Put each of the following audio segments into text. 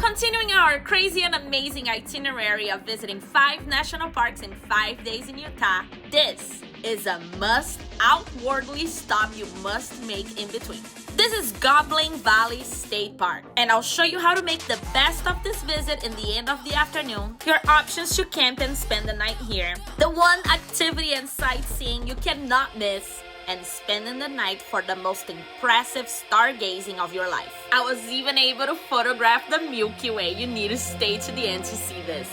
Continuing our crazy and amazing itinerary of visiting 5 national parks in 5 days in Utah, this is a must outwardly stop you must make in between. This is Goblin Valley State Park, and I'll show you how to make the best of this visit in the end of the afternoon, your options to camp and spend the night here, the one activity and sightseeing you cannot miss, and spending the night for the most impressive stargazing of your life. I was even able to photograph the Milky Way. You need to stay to the end to see this.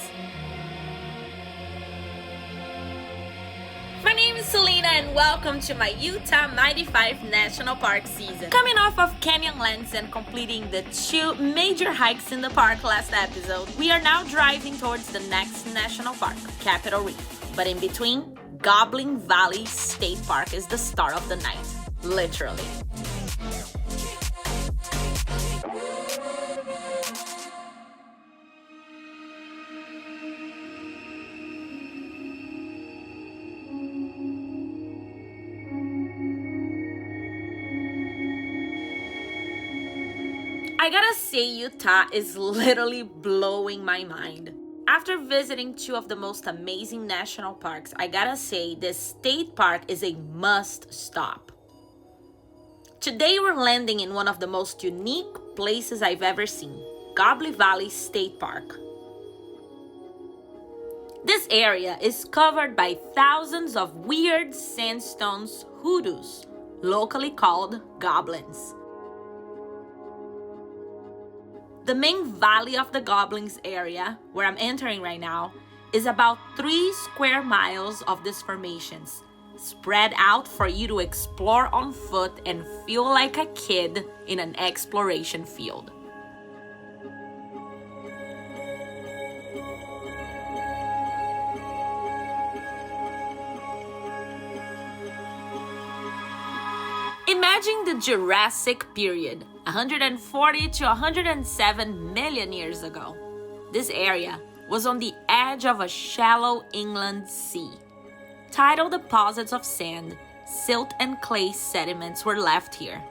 My name is Selena and welcome to my Utah Mighty 5 National Park season. Coming off of Canyonlands and completing the 2 major hikes in the park last episode, we are now driving towards the next national park, Capitol Reef. But in between, Goblin Valley State Park is the star of the night, literally. I gotta say, Utah is literally blowing my mind. After visiting 2 of the most amazing national parks, I gotta say this state park is a must stop. Today we're landing in one of the most unique places I've ever seen, Goblin Valley State Park. This area is covered by thousands of weird sandstone hoodoos, locally called goblins. The main Valley of the Goblins area, where I'm entering right now, is about 3 square miles of these formations, spread out for you to explore on foot and feel like a kid in an exploration field. Imagine the Jurassic period, 140 to 107 million years ago. This area was on the edge of a shallow inland sea. Tidal deposits of sand, silt and clay sediments were left here.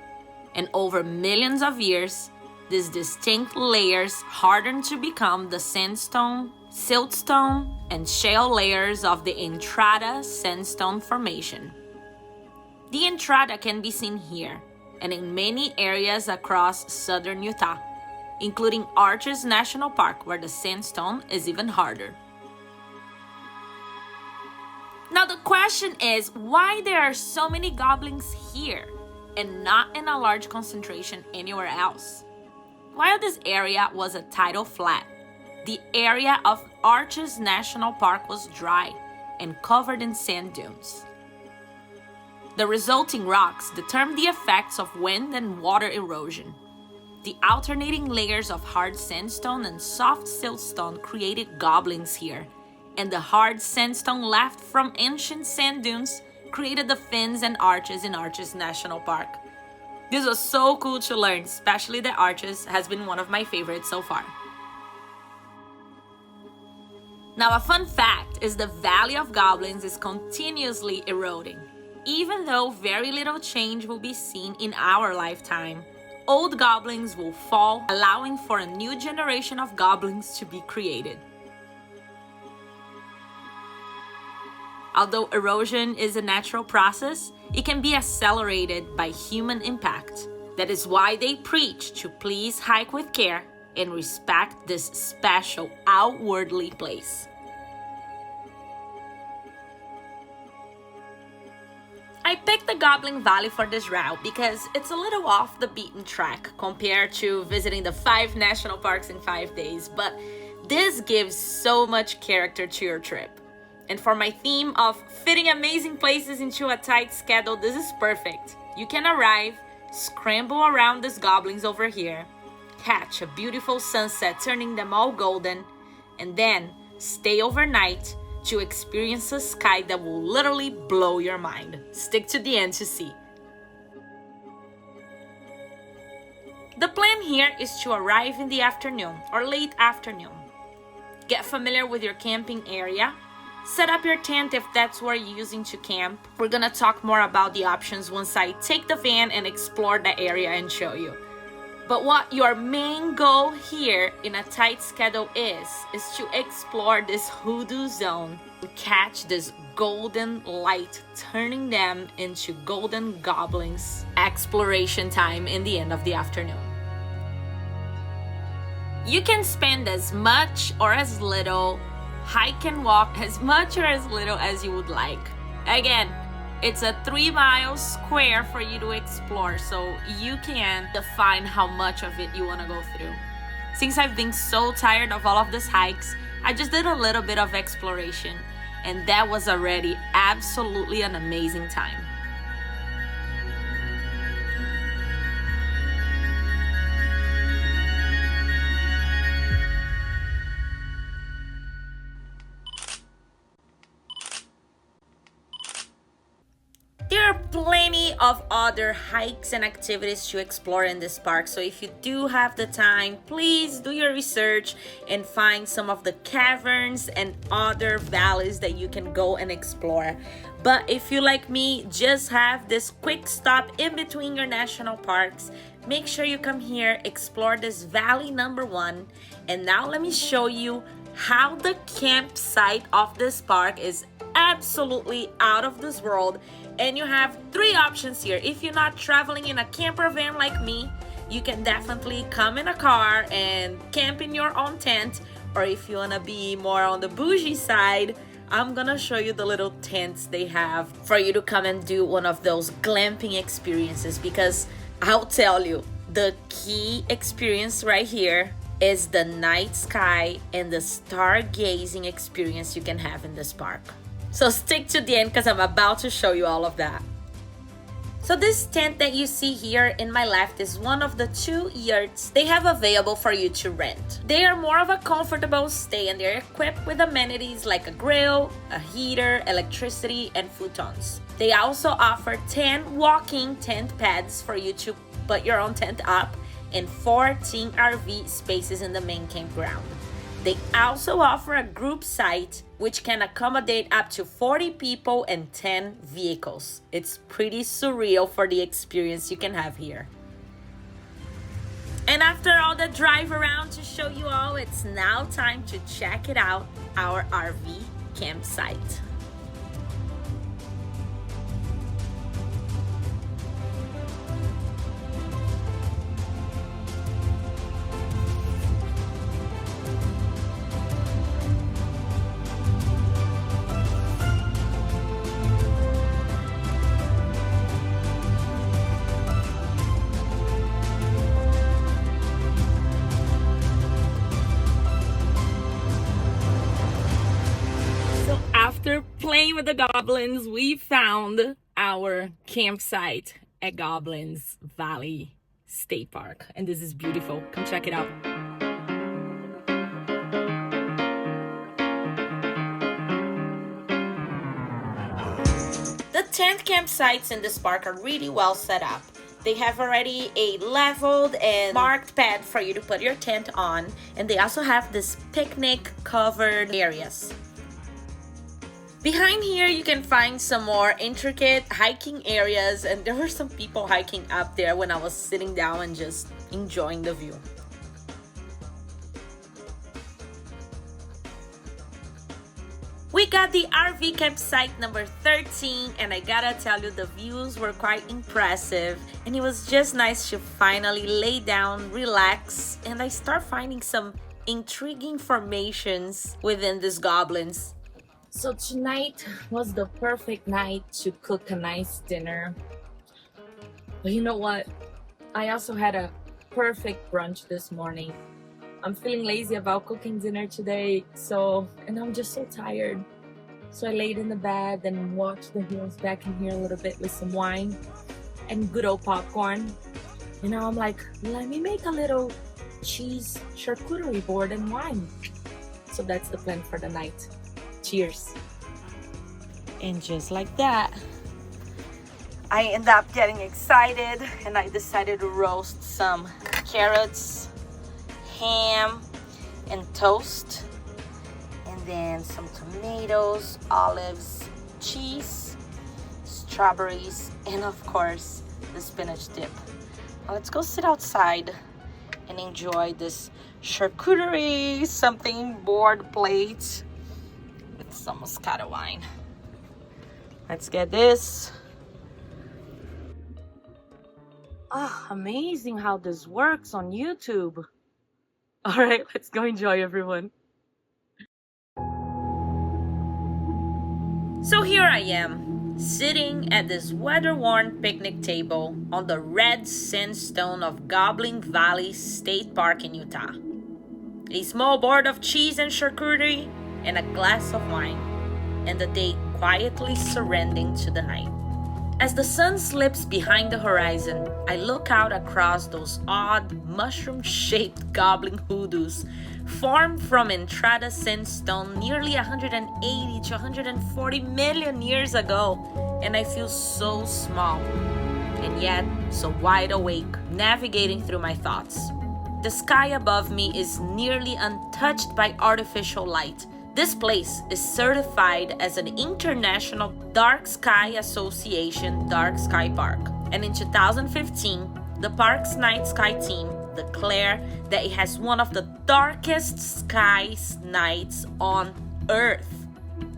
And over millions of years, these distinct layers hardened to become the sandstone, siltstone, and shale layers of the Entrada Sandstone Formation. The Entrada can be seen here and in many areas across southern Utah, including Arches National Park, where the sandstone is even harder. Now the question is, why there are so many goblins here and not in a large concentration anywhere else? While this area was a tidal flat, the area of Arches National Park was dry and covered in sand dunes. The resulting rocks determine the effects of wind and water erosion. The alternating layers of hard sandstone and soft siltstone created goblins here, and the hard sandstone left from ancient sand dunes created the fins and arches in Arches National Park. This was so cool to learn, especially the arches has been one of my favorites so far. Now a fun fact is the Valley of Goblins is continuously eroding. Even though very little change will be seen in our lifetime, old goblins will fall, allowing for a new generation of goblins to be created. Although erosion is a natural process, it can be accelerated by human impact. That is why they preach to please hike with care and respect this special outwardly place. I picked the Goblin Valley for this route because it's a little off the beaten track compared to visiting the 5 national parks in 5 days, but this gives so much character to your trip. And for my theme of fitting amazing places into a tight schedule, this is perfect. You can arrive, scramble around these goblins over here, catch a beautiful sunset turning them all golden, and then stay overnight to experience a sky that will literally blow your mind. Stick to the end to see. The plan here is to arrive in the afternoon or late afternoon. Get familiar with your camping area. Set up your tent if that's where you're using to camp. We're gonna talk more about the options once I take the van and explore the area and show you. But what your main goal here in a tight schedule is to explore this hoodoo zone and catch this golden light, turning them into golden goblins. Exploration time in the end of the afternoon. You can spend as much or as little, hike and walk as much or as little as you would like. Again, it's a 3 miles square for you to explore, so you can define how much of it you want to go through. Since I've been so tired of all of these hikes, I just did a little bit of exploration, and that was already absolutely an amazing time. There are plenty of other hikes and activities to explore in this park, so if you do have the time, please do your research and find some of the caverns and other valleys that you can go and explore. But if you, like me, just have this quick stop in between your national parks, make sure you come here, explore this valley number 1, and now let me show you how the campsite of this park is absolutely out of this world. And you have 3 options here. If you're not traveling in a camper van like me, you can definitely come in a car and camp in your own tent. Or if you want to be more on the bougie side, I'm gonna show you the little tents they have for you to come and do one of those glamping experiences. Because I'll tell you, the key experience right here is the night sky and the stargazing experience you can have in this park. So stick to the end because I'm about to show you all of that. So this tent that you see here in my left is one of the 2 yurts they have available for you to rent. They are more of a comfortable stay and they're equipped with amenities like a grill, a heater, electricity, and futons. They also offer 10 walking tent pads for you to put your own tent up and 14 RV spaces in the main campground. They also offer a group site which can accommodate up to 40 people and 10 vehicles. It's pretty surreal for the experience you can have here. And after all the drive around to show you all, it's now time to check it out, our RV campsite. After playing with the goblins, we found our campsite at Goblin Valley State Park. And this is beautiful. Come check it out. The tent campsites in this park are really well set up. They have already a leveled and marked pad for you to put your tent on. And they also have this picnic covered areas. Behind here, you can find some more intricate hiking areas, and there were some people hiking up there when I was sitting down and just enjoying the view. We got the RV campsite number 13, and I gotta tell you, the views were quite impressive, and it was just nice to finally lay down, relax, and I start finding some intriguing formations within these goblins. So tonight was the perfect night to cook a nice dinner. But you know what? I also had a perfect brunch this morning. I'm feeling lazy about cooking dinner today, and I'm just so tired. So I laid in the bed and watched the hills back in here a little bit with some wine and good old popcorn. And now I'm like, let me make a little cheese charcuterie board and wine. So that's the plan for the night. Cheers. And just like that, I end up getting excited and I decided to roast some carrots, ham, and toast, and then some tomatoes, olives, cheese, strawberries, and of course the spinach dip. Now let's go sit outside and enjoy this charcuterie, something board plate with some Moscato wine. Let's get this. Ah, amazing how this works on YouTube. All right, let's go enjoy, everyone. So here I am, sitting at this weather-worn picnic table on the red sandstone of Goblin Valley State Park in Utah. A small board of cheese and charcuterie and a glass of wine, and the day quietly surrendering to the night. As the sun slips behind the horizon, I look out across those odd mushroom-shaped goblin hoodoos formed from Entrada sandstone nearly 180 to 140 million years ago, and I feel so small, and yet so wide awake, navigating through my thoughts. The sky above me is nearly untouched by artificial light. This place is certified as an International Dark Sky Association Dark Sky Park, and in 2015, the park's night sky team declared that it has one of the darkest skies nights on Earth.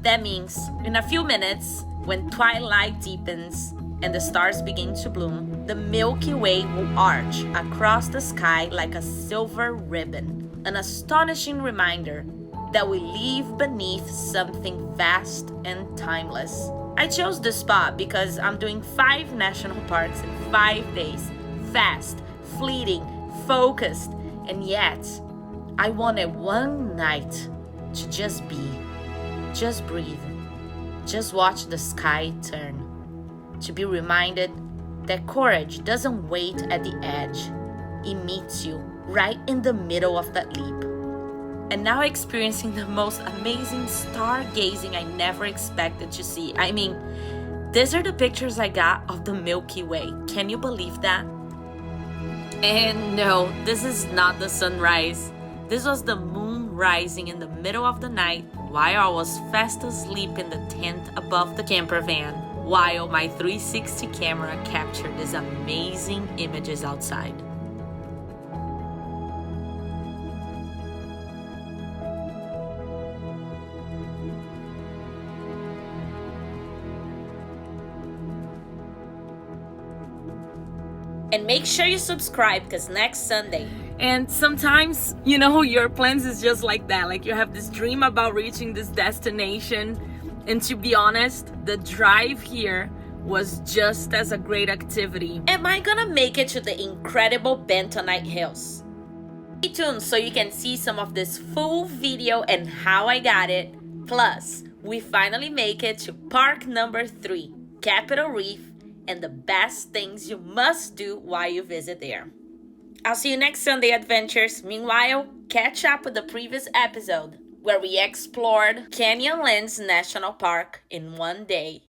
That means in a few minutes, when twilight deepens and the stars begin to bloom, the Milky Way will arch across the sky like a silver ribbon, an astonishing reminder that we live beneath something vast and timeless. I chose this spot because I'm doing 5 national parks in 5 days, fast, fleeting, focused, and yet I wanted one night to just be, just breathe, just watch the sky turn, to be reminded that courage doesn't wait at the edge, it meets you right in the middle of that leap. And now experiencing the most amazing stargazing I never expected to see. I mean, these are the pictures I got of the Milky Way. Can you believe that? And no, this is not the sunrise. This was the moon rising in the middle of the night while I was fast asleep in the tent above the camper van, while my 360 camera captured these amazing images outside. And make sure you subscribe because next Sunday. And sometimes, you know, your plans is just like that. Like you have this dream about reaching this destination. And to be honest, the drive here was just as a great activity. Am I gonna make it to the incredible Bentonite Hills? Stay tuned so you can see some of this full video and how I got it. Plus, we finally make it to park number 3, Capitol Reef, and the best things you must do while you visit there. I'll see you next Sunday, adventures. Meanwhile, catch up with the previous episode where we explored Canyonlands National Park in one day.